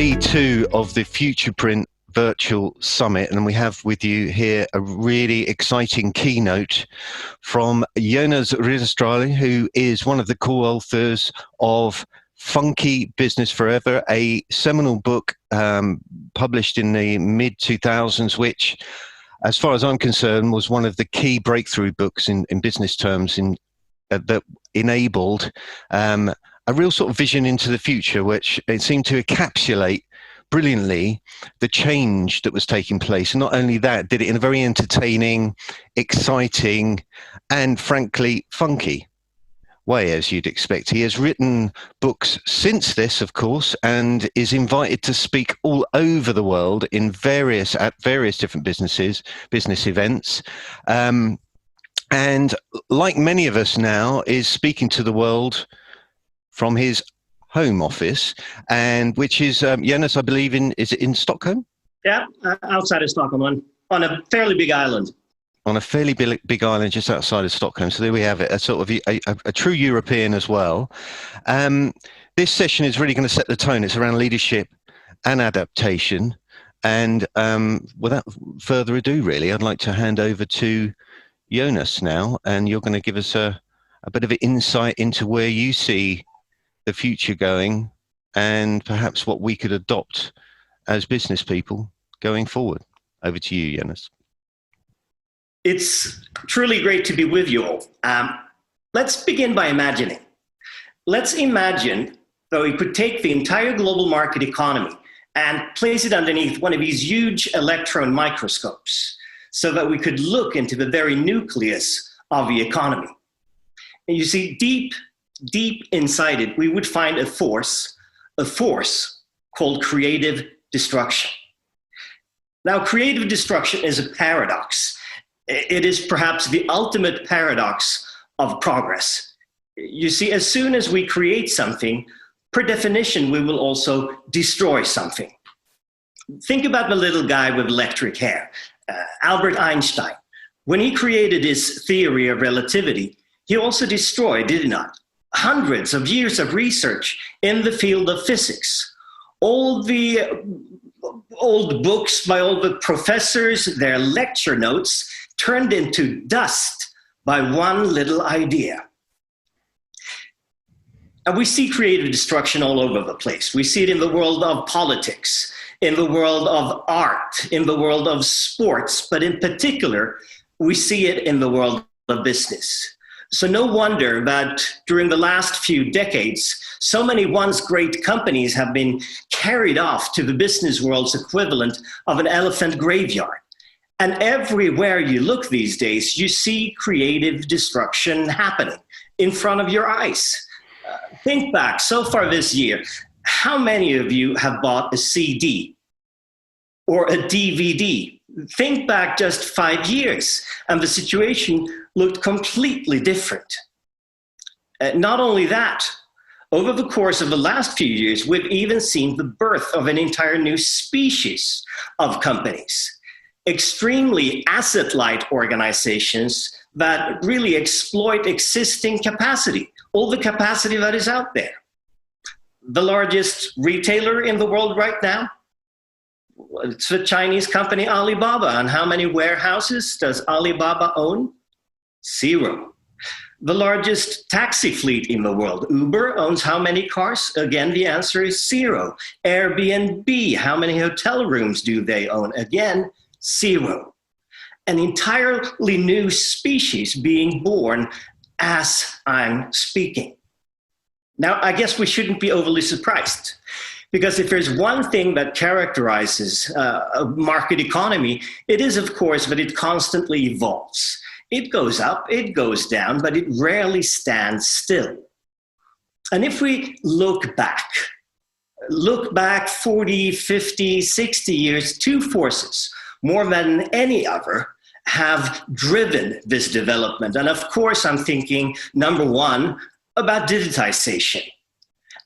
day two of the Future Print Virtual Summit, and we have with you here a really exciting keynote from Jonas Ridderstraling, who is one of the co-authors of Funky Business Forever, a seminal book published in the mid-2000s, which, as far as I'm concerned, was one of the key breakthrough books in business terms that enabled a real sort of vision into the future, which it seemed to encapsulate brilliantly the change that was taking place. And not only that, did it in a very entertaining, exciting, and frankly, funky way, as you'd expect. He has written books since this, of course, and is invited to speak all over the world at various different business events. And like many of us now, is speaking to the world from his home office, and which is, Jonas, I believe, is it in Stockholm? Yeah, outside of Stockholm, on a fairly big island. On a fairly big island just outside of Stockholm. So there we have it, a sort of a true European as well. This session is really going to set the tone. It's around leadership and adaptation. And without further ado, really, I'd like to hand over to Jonas now, and you're going to give us a bit of an insight into where you see the future going, and perhaps what we could adopt as business people going forward. Over to you, Jonas. It's truly great to be with you all. Let's begin by imagining. Let's imagine that we could take the entire global market economy and place it underneath one of these huge electron microscopes so that we could look into the very nucleus of the economy. And you see, deep inside it, we would find a force called creative destruction. Now, creative destruction is a paradox. It is perhaps the ultimate paradox of progress. You see, as soon as we create something, per definition, we will also destroy something. Think about the little guy with electric hair, Albert Einstein. When he created his theory of relativity, he also destroyed, did he not, hundreds of years of research in the field of physics. All the old books by all the professors, their lecture notes, turned into dust by one little idea. And we see creative destruction all over the place. We see it in the world of politics, in the world of art, in the world of sports, but in particular, we see it in the world of business. So no wonder that during the last few decades, so many once great companies have been carried off to the business world's equivalent of an elephant graveyard. And everywhere you look these days, you see creative destruction happening in front of your eyes. Think back so far this year, how many of you have bought a CD or a DVD? Think back just 5 years, and the situation looked completely different. Not only that, over the course of the last few years, we've even seen the birth of an entire new species of companies. Extremely asset-light organizations that really exploit existing capacity, all the capacity that is out there. The largest retailer in the world right now, it's the Chinese company Alibaba. And how many warehouses does Alibaba own? 0. The largest taxi fleet in the world, Uber, owns how many cars? Again, the answer is 0. Airbnb, how many hotel rooms do they own? Again, 0. An entirely new species being born as I'm speaking. Now, I guess we shouldn't be overly surprised, because if there's one thing that characterizes a market economy, it is, of course, that it constantly evolves. It goes up, it goes down, but it rarely stands still. And if we look back 40, 50, 60 years, two forces, more than any other, have driven this development. And of course, I'm thinking, number one, about digitization.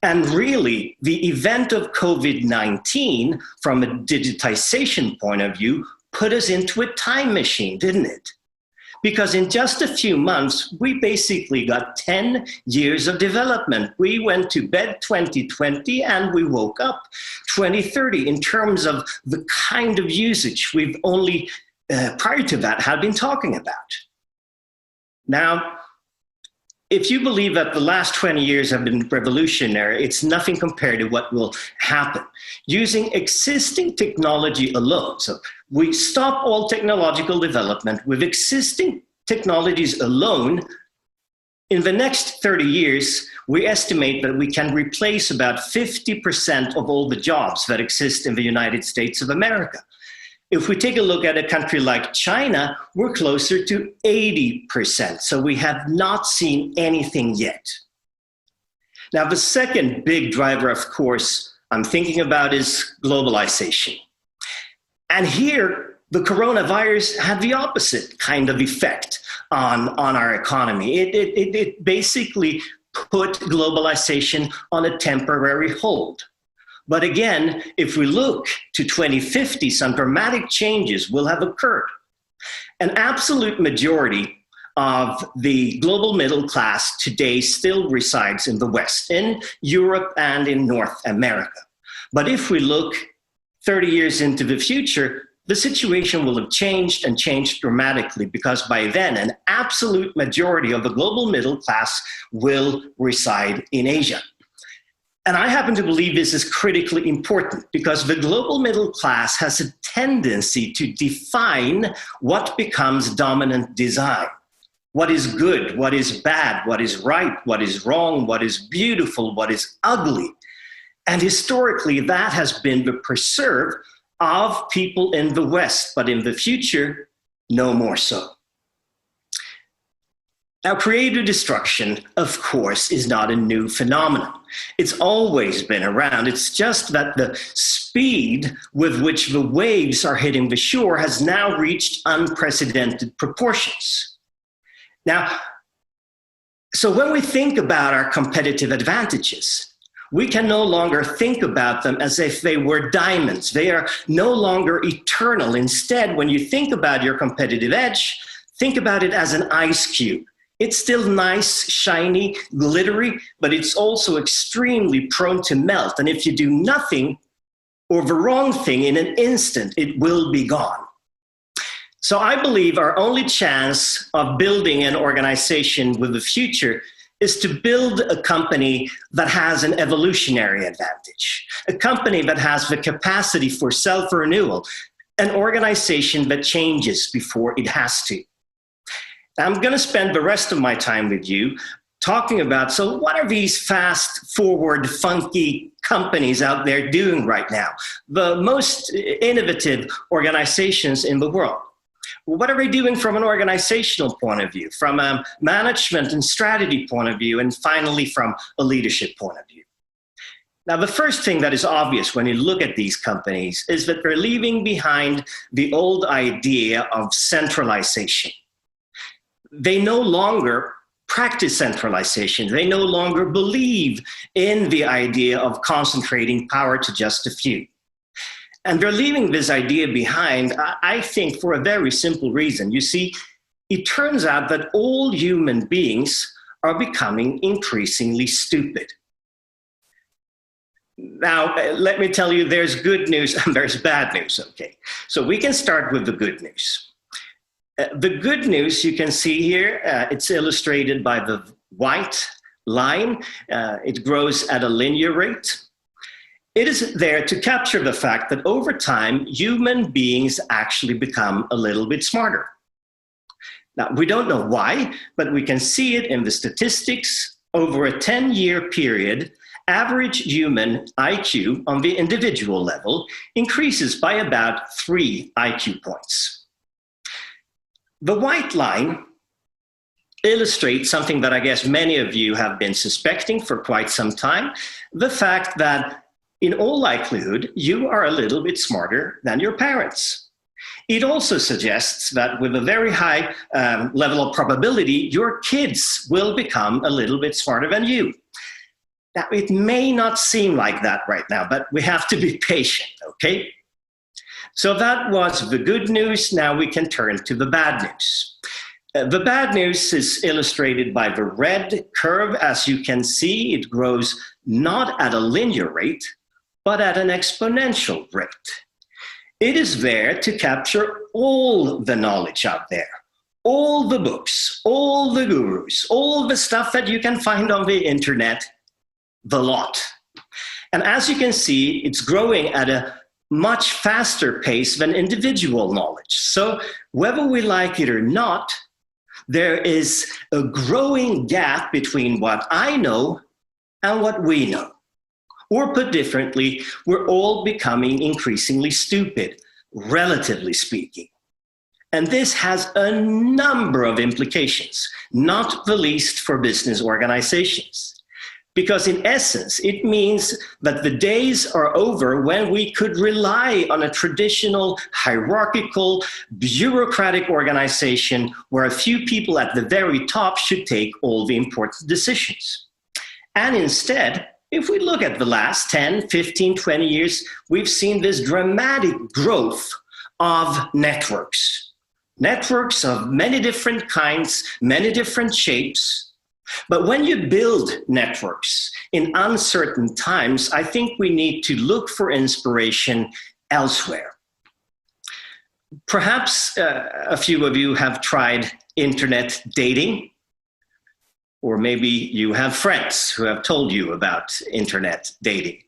And really, the event of COVID-19, from a digitization point of view, put us into a time machine, didn't it? because in just a few months, we basically got 10 years of development. We went to bed 2020 and we woke up 2030 in terms of the kind of usage we've only prior to that had been talking about. Now, if you believe that the last 20 years have been revolutionary, it's nothing compared to what will happen. Using existing technology alone, so we stop all technological development with existing technologies alone, in the next 30 years, we estimate that we can replace about 50% of all the jobs that exist in the United States of America. If we take a look at a country like China, we're closer to 80%. So we have not seen anything yet. Now, the second big driver, of course, I'm thinking about is globalization. And here, the coronavirus had the opposite kind of effect on our economy. It basically put globalization on a temporary hold. But again, if we look to 2050, some dramatic changes will have occurred. An absolute majority of the global middle class today still resides in the West, in Europe and in North America. But if we look 30 years into the future, the situation will have changed and changed dramatically, because by then an absolute majority of the global middle class will reside in Asia. And I happen to believe this is critically important, because the global middle class has a tendency to define what becomes dominant design. What is good, what is bad, what is right, what is wrong, what is beautiful, what is ugly. And historically, that has been the preserve of people in the West, but in the future, no more so. Now, creative destruction, of course, is not a new phenomenon. It's always been around. It's just that the speed with which the waves are hitting the shore has now reached unprecedented proportions. Now, so when we think about our competitive advantages, we can no longer think about them as if they were diamonds. They are no longer eternal. Instead, when you think about your competitive edge, think about it as an ice cube. It's still nice, shiny, glittery, but it's also extremely prone to melt. And if you do nothing or the wrong thing in an instant, it will be gone. So I believe our only chance of building an organization with the future is to build a company that has an evolutionary advantage, a company that has the capacity for self-renewal, an organization that changes before it has to. I'm going to spend the rest of my time with you talking about, so what are these fast forward, funky companies out there doing right now? The most innovative organizations in the world. Well, what are they doing from an organizational point of view, from a management and strategy point of view, and finally from a leadership point of view? Now, the first thing that is obvious when you look at these companies is that they're leaving behind the old idea of centralization. They no longer practice centralization. They no longer believe in the idea of concentrating power to just a few. And they're leaving this idea behind, I think, for a very simple reason. You see, it turns out that all human beings are becoming increasingly stupid. Now, let me tell you, there's good news and there's bad news, okay? So we can start with the good news. The good news you can see here, it's illustrated by the white line. It grows at a linear rate. It is there to capture the fact that over time, human beings actually become a little bit smarter. Now, we don't know why, but we can see it in the statistics. Over a 10-year period, average human IQ on the individual level increases by about 3 IQ points. The white line illustrates something that I guess many of you have been suspecting for quite some time, the fact that in all likelihood, you are a little bit smarter than your parents. It also suggests that with a very high level of probability, your kids will become a little bit smarter than you. Now, it may not seem like that right now, but we have to be patient, okay? So that was the good news. Now we can turn to the bad news. The bad news is illustrated by the red curve. As you can see, it grows not at a linear rate, but at an exponential rate. It is there to capture all the knowledge out there, all the books, all the gurus, all the stuff that you can find on the internet, the lot. And as you can see, it's growing at a much faster pace than individual knowledge. So whether we like it or not, there is a growing gap between what I know and what we know. Or put differently, we're all becoming increasingly stupid, relatively speaking. And this has a number of implications, not the least for business organizations. Because in essence, it means that the days are over when we could rely on a traditional, hierarchical, bureaucratic organization where a few people at the very top should take all the important decisions. And instead, if we look at the last 10, 15, 20 years, we've seen this dramatic growth of networks. Networks of many different kinds, many different shapes. But when you build networks in uncertain times, I think we need to look for inspiration elsewhere. Perhaps a few of you have tried internet dating, or maybe you have friends who have told you about internet dating.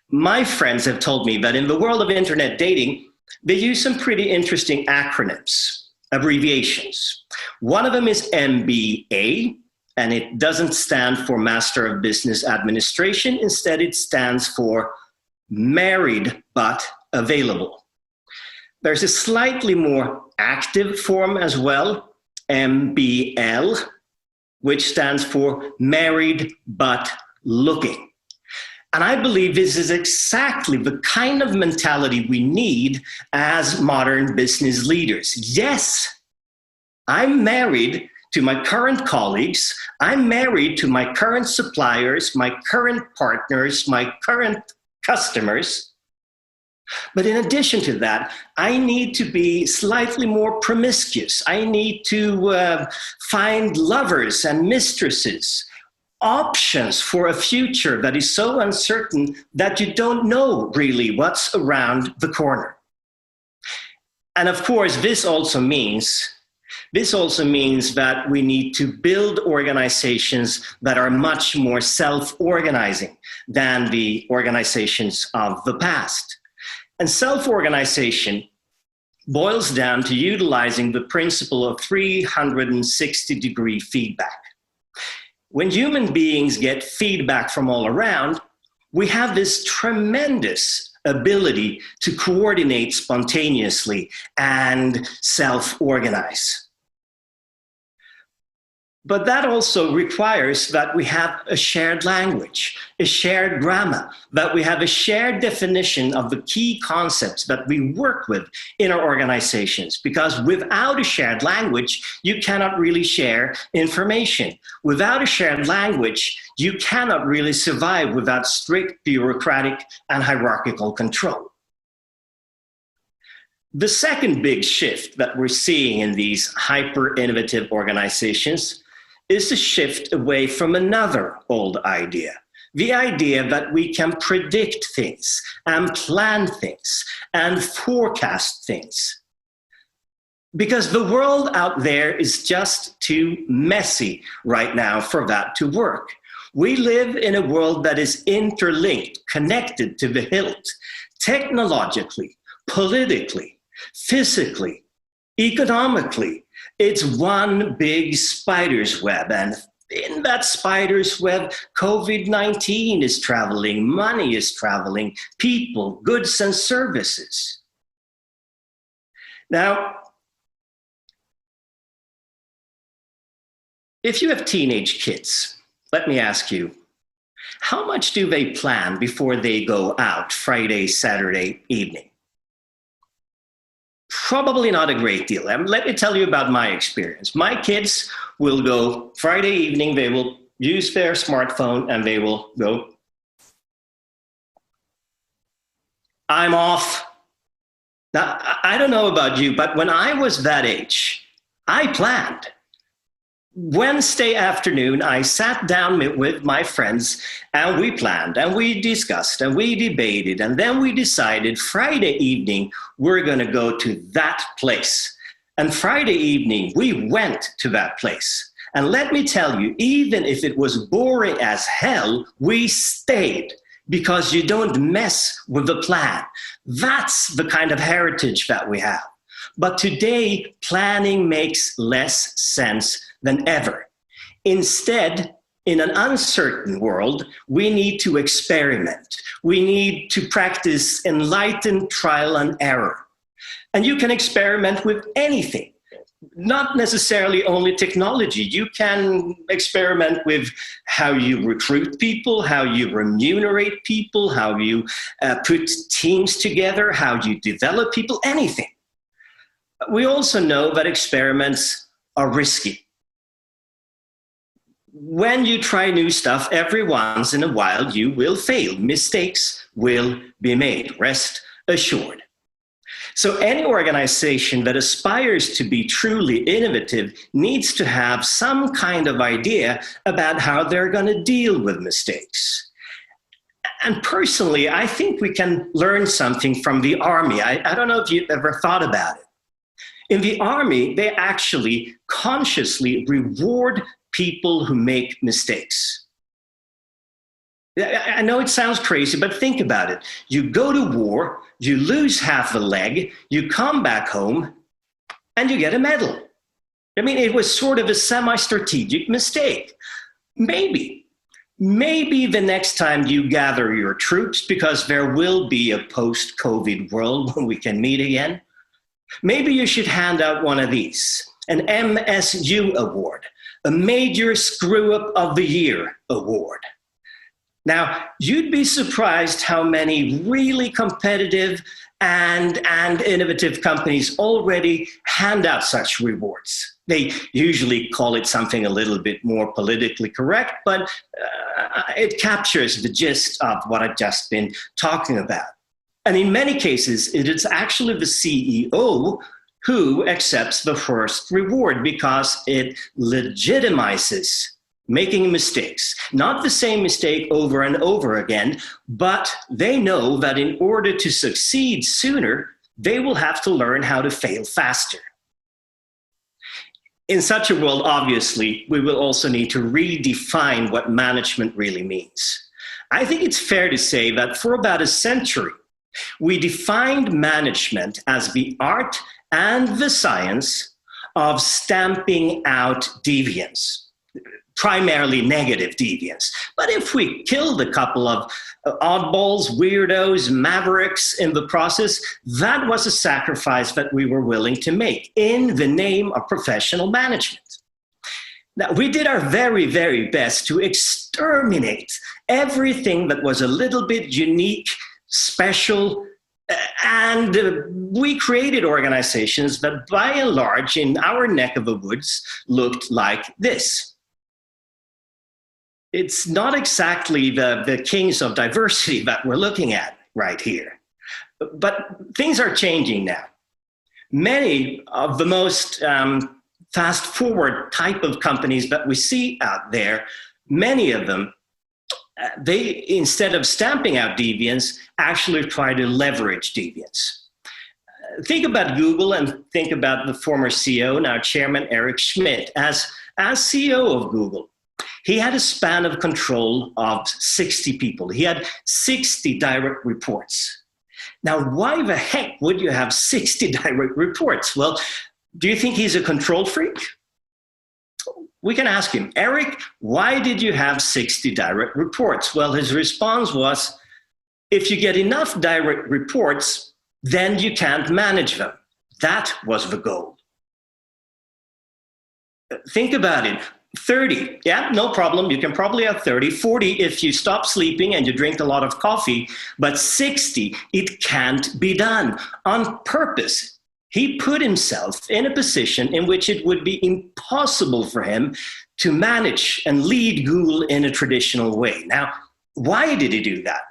My friends have told me that in the world of internet dating, they use some pretty interesting acronyms, abbreviations. One of them is MBA, and it doesn't stand for Master of Business Administration. Instead, it stands for Married But Available. There's a slightly more active form as well, MBL, which stands for Married But Looking. And I believe this is exactly the kind of mentality we need as modern business leaders. Yes, I'm married to my current colleagues, I'm married to my current suppliers, my current partners, my current customers. But in addition to that, I need to be slightly more promiscuous. I need to find lovers and mistresses, options for a future that is so uncertain that you don't know really what's around the corner. And of course, this also means that we need to build organizations that are much more self-organizing than the organizations of the past. And self-organization boils down to utilizing the principle of 360-degree feedback. When human beings get feedback from all around, we have this tremendous ability to coordinate spontaneously and self-organize. But that also requires that we have a shared language, a shared grammar, that we have a shared definition of the key concepts that we work with in our organizations. Because without a shared language, you cannot really share information. Without a shared language, you cannot really survive without strict bureaucratic and hierarchical control. The second big shift that we're seeing in these hyper-innovative organizations is a shift away from another old idea. The idea that we can predict things and plan things and forecast things. Because the world out there is just too messy right now for that to work. We live in a world that is interlinked, connected to the hilt, technologically, politically, physically, economically. It's one big spider's web, and in that spider's web, COVID-19 is traveling, money is traveling, people, goods, and services. Now, if you have teenage kids, let me ask you, how much do they plan before they go out Friday, Saturday evening? Probably not a great deal. Let me tell you about my experience. My kids will go Friday evening, they will use their smartphone and they will go, I'm off. Now, I don't know about you, but when I was that age, I planned. Wednesday afternoon, I sat down with my friends and we planned and we discussed and we debated. And then we decided Friday evening, we're going to go to that place. And Friday evening, we went to that place. And let me tell you, even if it was boring as hell, we stayed, because you don't mess with the plan. That's the kind of heritage that we have. But today, planning makes less sense than ever. Instead, in an uncertain world, we need to experiment. We need to practice enlightened trial and error. And you can experiment with anything. Not necessarily only technology. You can experiment with how you recruit people, how you remunerate people, how you put teams together, how you develop people, anything. We also know that experiments are risky. When you try new stuff, every once in a while you will fail. Mistakes will be made, rest assured. So any organization that aspires to be truly innovative needs to have some kind of idea about how they're going to deal with mistakes. And personally, I think we can learn something from the Army. I don't know if you've ever thought about it. In the Army, they actually consciously reward people who make mistakes. I know it sounds crazy, but think about it. You go to war, you lose half a leg, you come back home, and you get a medal. I mean, it was sort of a semi-strategic mistake. Maybe the next time you gather your troops, because there will be a post-COVID world when we can meet again, maybe you should hand out one of these, an MSU award, a Major Screw-Up of the Year award. Now, you'd be surprised how many really competitive and innovative companies already hand out such rewards. They usually call it something a little bit more politically correct, but it captures the gist of what I've just been talking about. And in many cases, it is actually the CEO who accepts the first reward because it legitimizes making mistakes. Not the same mistake over and over again, but they know that in order to succeed sooner, they will have to learn how to fail faster. In such a world, obviously, we will also need to redefine what management really means. I think it's fair to say that for about a century, we defined management as the art and the science of stamping out deviance. Primarily negative deviance. But if we killed a couple of oddballs, weirdos, mavericks in the process, that was a sacrifice that we were willing to make in the name of professional management. Now, we did our very, very best to exterminate everything that was a little bit unique, special, and we created organizations that by and large in our neck of the woods looked like this. It's not exactly the kings of diversity that we're looking at right here. But things are changing now. Many of the most fast-forward type of companies that we see out there, many of them, they, instead of stamping out deviance, actually try to leverage deviance. Think about Google and think about the former CEO, now Chairman Eric Schmidt. As CEO of Google, he had a span of control of 60 people. He had 60 direct reports. Now, why the heck would you have 60 direct reports? Well, do you think he's a control freak? We can ask him, Eric, why did you have 60 direct reports? Well, his response was, if you get enough direct reports, then you can't manage them. That was the goal. Think about it. 30, yeah, no problem. You can probably have 30, 40 if you stop sleeping and you drink a lot of coffee, but 60, it can't be done on purpose. He put himself in a position in which it would be impossible for him to manage and lead Google in a traditional way. Now, why did he do that?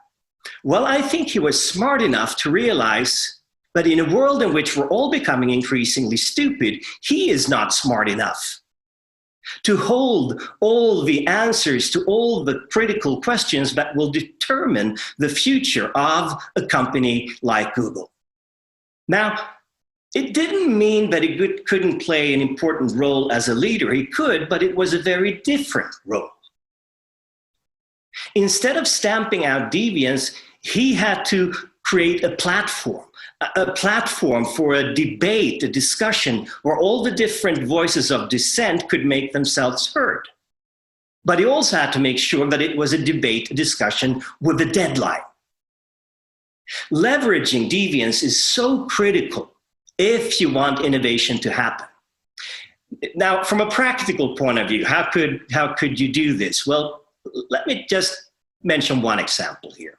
Well, I think he was smart enough to realize that in a world in which we're all becoming increasingly stupid, he is not smart enough. to hold all the answers to all the critical questions that will determine the future of a company like Google. Now, it didn't mean that he couldn't play an important role as a leader. He could, but it was a very different role. Instead of stamping out deviance, he had to create a platform for a debate, a discussion, where all the different voices of dissent could make themselves heard. But he also had to make sure that it was a debate, a discussion with a deadline. Leveraging deviance is so critical if you want innovation to happen. Now, from a practical point of view, how could you do this? Well, let me just mention one example here.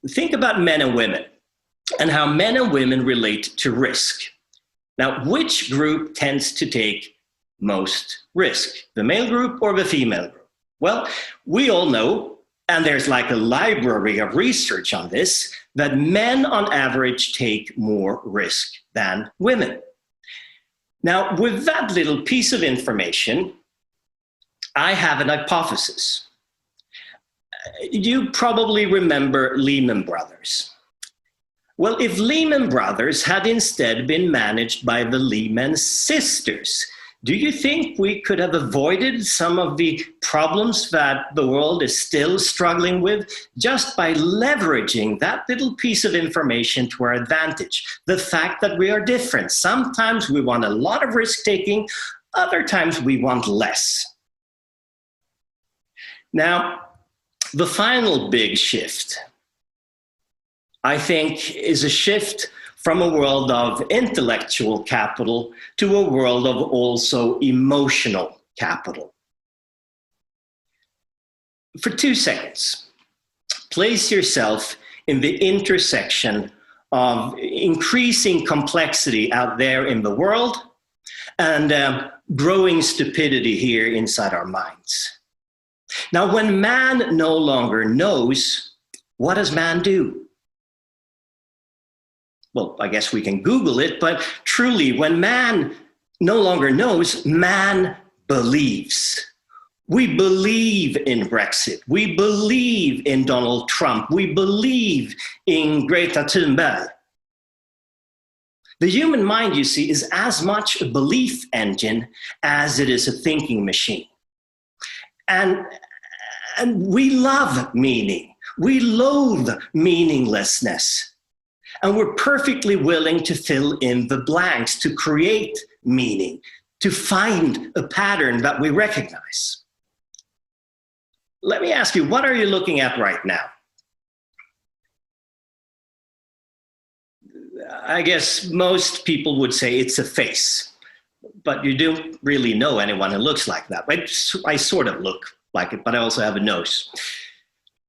Think about men and women and how men and women relate to risk. Now, which group tends to take most risk, the male group or the female group? Well, we all know, and there's like a library of research on this, that men on average take more risk than women. Now, with that little piece of information, I have an hypothesis. You probably remember Lehman Brothers. Well, if Lehman Brothers had instead been managed by the Lehman sisters, do you think we could have avoided some of the problems that the world is still struggling with just by leveraging that little piece of information to our advantage? The fact that we are different. Sometimes we want a lot of risk-taking, other times we want less. Now, the final big shift, I think, is a shift from a world of intellectual capital to a world of also emotional capital. For 2 seconds, place yourself in the intersection of increasing complexity out there in the world and growing stupidity here inside our minds. Now, when man no longer knows, what does man do? Well, I guess we can Google it, but truly, when man no longer knows, man believes. We believe in Brexit. We believe in Donald Trump. We believe in Greta Thunberg. The human mind, you see, is as much a belief engine as it is a thinking machine. And we love meaning. We loathe meaninglessness. And we're perfectly willing to fill in the blanks, to create meaning, to find a pattern that we recognize. Let me ask you, what are you looking at right now? I guess most people would say it's a face, but you don't really know anyone who looks like that. I sort of look like it, but I also have a nose.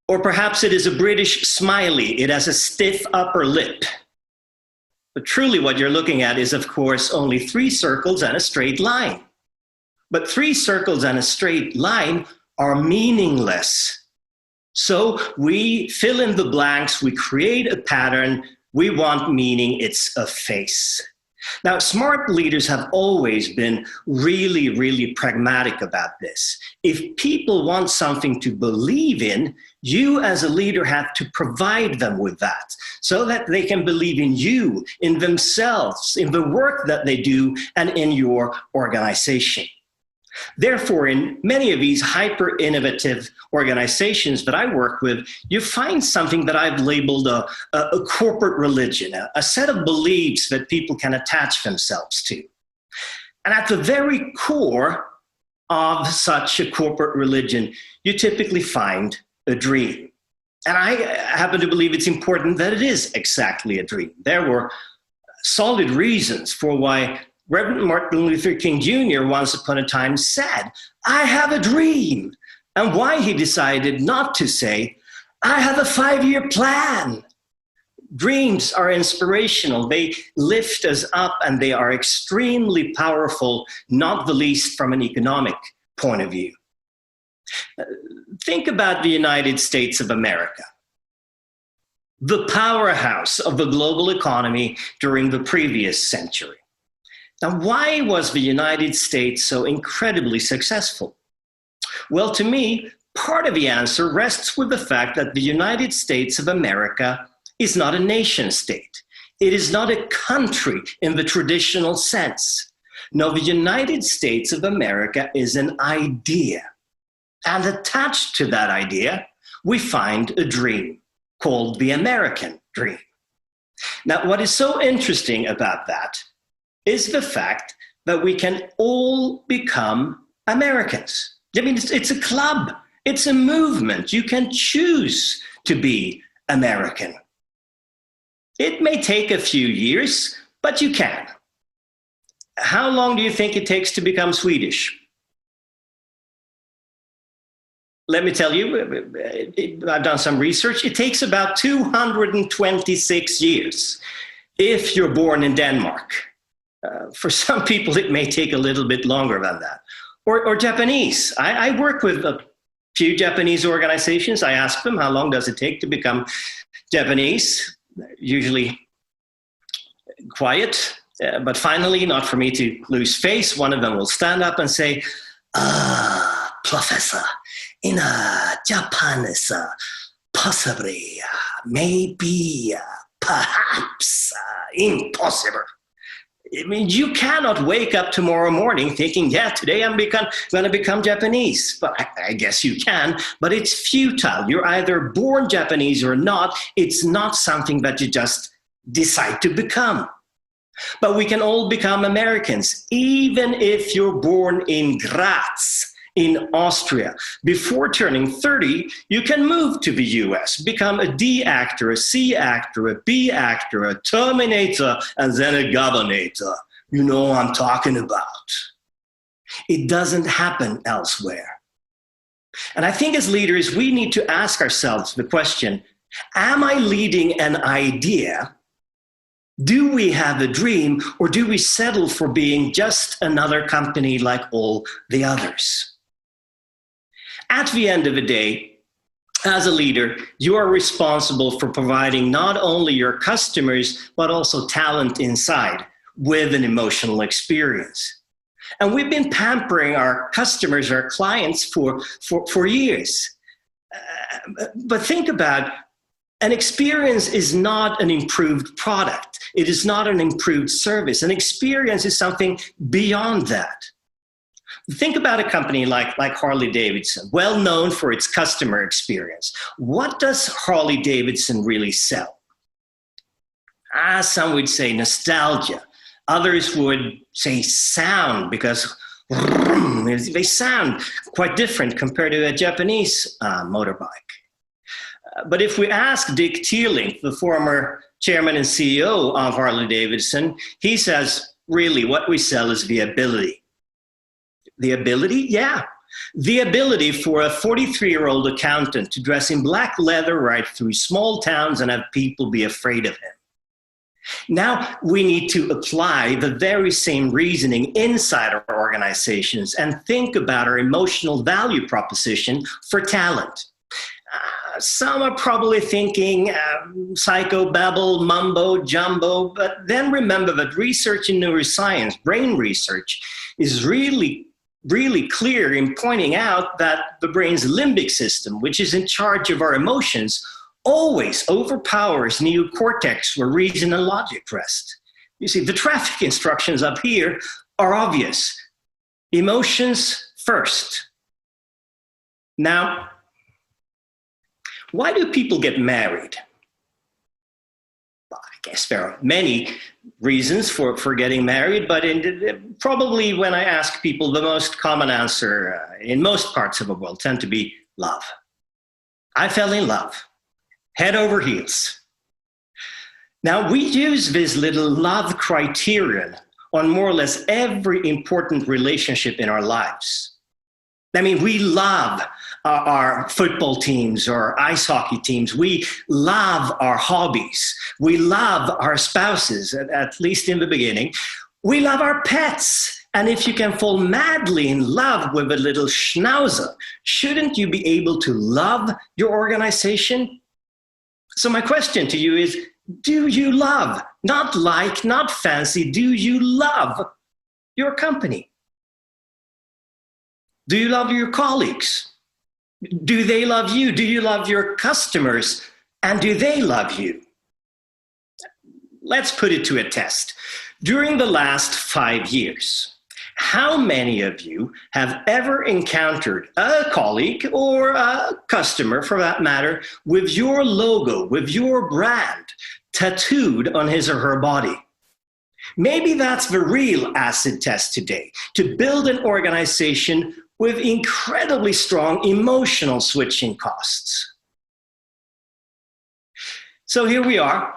Or perhaps it is a British smiley. It has a stiff upper lip. But truly what you're looking at is, of course, only 3 circles and a straight line. But 3 circles and a straight line are meaningless. So we fill in the blanks, we create a pattern, we want meaning, it's a face. Now, smart leaders have always been really, really pragmatic about this. If people want something to believe in, you as a leader have to provide them with that so that they can believe in you, in themselves, in the work that they do, and in your organization. Therefore, in many of these hyper-innovative organizations that I work with, you find something that I've labeled a corporate religion, a set of beliefs that people can attach themselves to. And at the very core of such a corporate religion, you typically find a dream. And I happen to believe it's important that it is exactly a dream. There were solid reasons for why Reverend Martin Luther King Jr. once upon a time said, "I have a dream," and why he decided not to say, "I have a 5-year plan." Dreams are inspirational. They lift us up and they are extremely powerful, not the least from an economic point of view. Think about the United States of America, the powerhouse of the global economy during the previous century. Now, why was the United States so incredibly successful? Well, to me, part of the answer rests with the fact that the United States of America is not a nation state. It is not a country in the traditional sense. No, the United States of America is an idea. And attached to that idea, we find a dream called the American dream. Now, what is so interesting about that is the fact that we can all become Americans. I mean, it's a club, it's a movement. You can choose to be American. It may take a few years, but you can. How long do you think it takes to become Swedish? Let me tell you, I've done some research. It takes about 226 years if you're born in Denmark. For some people, it may take a little bit longer than that. Or Japanese. I work with a few Japanese organizations. I ask them, how long does it take to become Japanese? Usually quiet, but finally, not for me to lose face, one of them will stand up and say, Professor, in Japan is possibly, maybe, perhaps impossible. I mean, you cannot wake up tomorrow morning thinking, yeah, today I'm going to become Japanese. But I guess you can, but it's futile. You're either born Japanese or not. It's not something that you just decide to become. But we can all become Americans, even if you're born in Graz, in Austria. Before turning 30, you can move to the US, become a D actor, a C actor, a B actor, a Terminator, and then a Governator. You know what I'm talking about. It doesn't happen elsewhere. And I think as leaders, we need to ask ourselves the question, am I leading an idea? Do we have a dream, or do we settle for being just another company like all the others? At the end of the day, as a leader, you are responsible for providing not only your customers, but also talent inside with an emotional experience. And we've been pampering our customers, our clients for years. But think about, an experience is not an improved product. It is not an improved service. An experience is something beyond that. Think about a company like Harley-Davidson, well known for its customer experience. What does Harley-Davidson really sell? Some would say nostalgia. Others would say sound, because they sound quite different compared to a Japanese motorbike. But if we ask Dick Teerlink, the former chairman and CEO of Harley-Davidson, he says, really, what we sell is the ability. The ability? Yeah. The ability for a 43-year-old accountant to dress in black leather right through small towns and have people be afraid of him. Now we need to apply the very same reasoning inside our organizations and think about our emotional value proposition for talent. Some are probably thinking psychobabble, mumbo, jumbo, but then remember that research in neuroscience, brain research, is really clear in pointing out that the brain's limbic system, which is in charge of our emotions, always overpowers neocortex, where reason and logic rest. You see, the traffic instructions up here are obvious. Emotions first. Now, why do people get married? Well, I guess there are many reasons for getting married, but probably when I ask people, the most common answer in most parts of the world tend to be love. I fell in love, head over heels. Now, we use this little love criterion on more or less every important relationship in our lives. I mean, we love our football teams or ice hockey teams. We love our hobbies. We love our spouses, at least in the beginning. We love our pets. And if you can fall madly in love with a little schnauzer, shouldn't you be able to love your organization? So my question to you is, do you love? Not like, not fancy, do you love your company? Do you love your colleagues? Do they love you? Do you love your customers? And do they love you? Let's put it to a test. During the last 5 years, how many of you have ever encountered a colleague or a customer, for that matter, with your logo, with your brand tattooed on his or her body? Maybe that's the real acid test today, to build an organization with incredibly strong emotional switching costs. So here we are,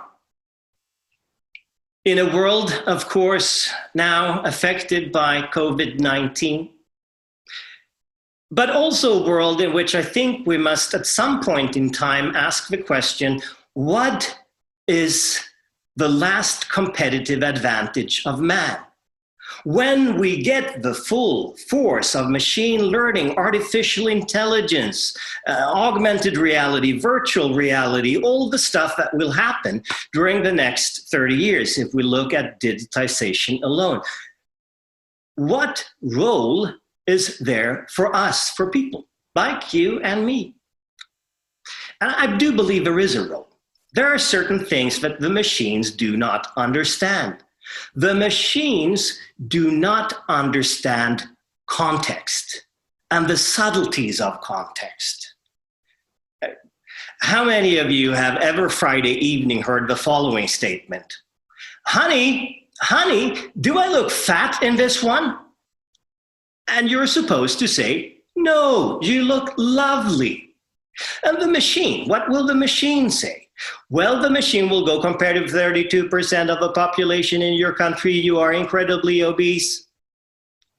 in a world, of course, now affected by COVID-19, but also a world in which I think we must at some point in time ask the question, what is the last competitive advantage of man? When we get the full force of machine learning, artificial intelligence, augmented reality, virtual reality, all the stuff that will happen during the next 30 years, if we look at digitization alone, what role is there for us, for people like you and me? And I do believe there is a role. There are certain things that the machines do not understand. The machines do not understand context and the subtleties of context. How many of you have ever Friday evening heard the following statement? Honey, do I look fat in this one? And you're supposed to say, no, you look lovely. And the machine, what will the machine say? Well, the machine will go, compared to 32% of the population in your country, you are incredibly obese.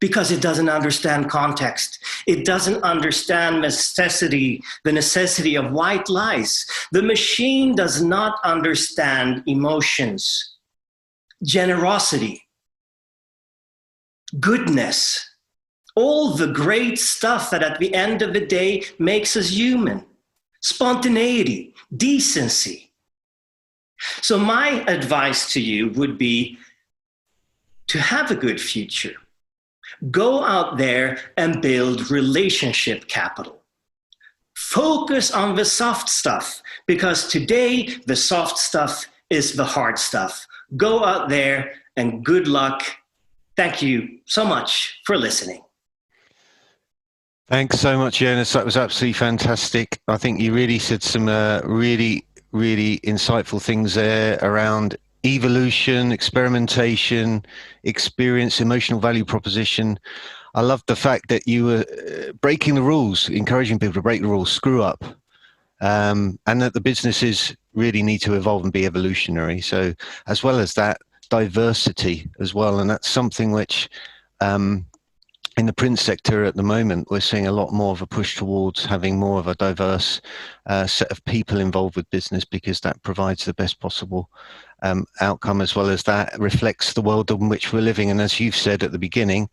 Because it doesn't understand context. It doesn't understand the necessity of white lies. The machine does not understand emotions, generosity, goodness, all the great stuff that at the end of the day makes us human. Spontaneity, decency. So my advice to you would be to have a good future. Go out there and build relationship capital. Focus on the soft stuff, because today the soft stuff is the hard stuff. Go out there and good luck. Thank you so much for listening. Thanks so much, Jonas. That was absolutely fantastic. I think you really said some really insightful things there around evolution, experimentation, experience, emotional value proposition. I loved the fact that you were breaking the rules, encouraging people to break the rules, screw up, and that the businesses really need to evolve and be evolutionary. So as well as that, diversity as well. And that's something which in the print sector at the moment, we're seeing a lot more of a push towards having more of a diverse set of people involved with business, because that provides the best possible outcome, as well as that reflects the world in which we're living. And as you've said at the beginning,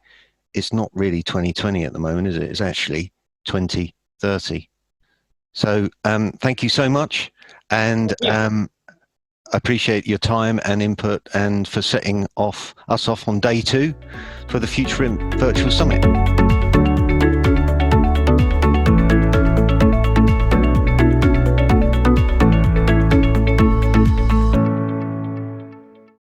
it's not really 2020 at the moment, is it? It's actually 2030. So thank you so much. And I appreciate your time and input, and for setting us off on day 2 for the Future Print Virtual Summit.